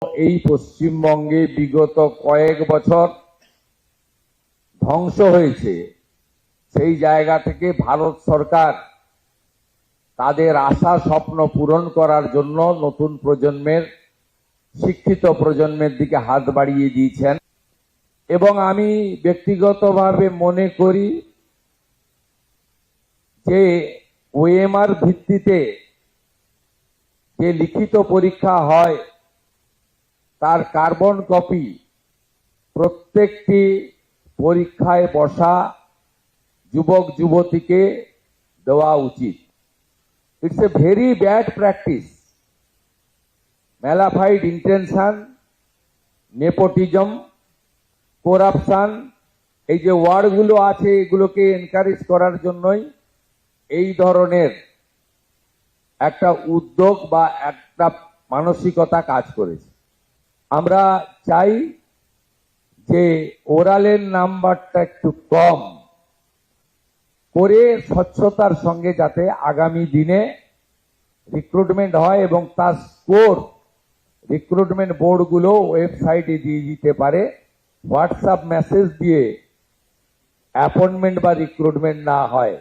এই পশ্চিমবঙ্গে বিগত কয়েক বছর ধ্বংস হয়েছে, সেই জায়গা থেকে ভারত সরকার তাদের আশা স্বপ্ন পূরণ করার জন্য নতুন প্রজন্মের, শিক্ষিত প্রজন্মের দিকে হাত বাড়িয়ে দিয়েছেন। এবং আমি ব্যক্তিগতভাবে মনে করি যে ওএমআর ভিত্তিতে যে লিখিত পরীক্ষা হয় তার কার্বন কপি প্রত্যেকটি পরীক্ষায় বসা যুবক যুবতীকে দেওয়া উচিত। It's a very bad practice. Mala fide intention, nepotism, corruption, এই যে ওয়ার্ডগুলো আছে এগুলোকে এনকারেজ করার জন্যই এই ধরনের একটা উদ্যোগ বা একটা মানসিকতা কাজ করেছে। আমরা চাই যে ওরালের নাম্বারটা একটু কম করে স্বচ্ছতার সঙ্গে যাতে আগামী দিনে রিক্রুটমেন্ট হয় এবং তার স্কোর রিক্রুটমেন্ট বোর্ডগুলো ওয়েবসাইটে দিয়ে দিতে পারে। হোয়াটসঅ্যাপ মেসেজ দিয়ে অ্যাপয়েন্টমেন্ট বা রিক্রুটমেন্ট না হয়।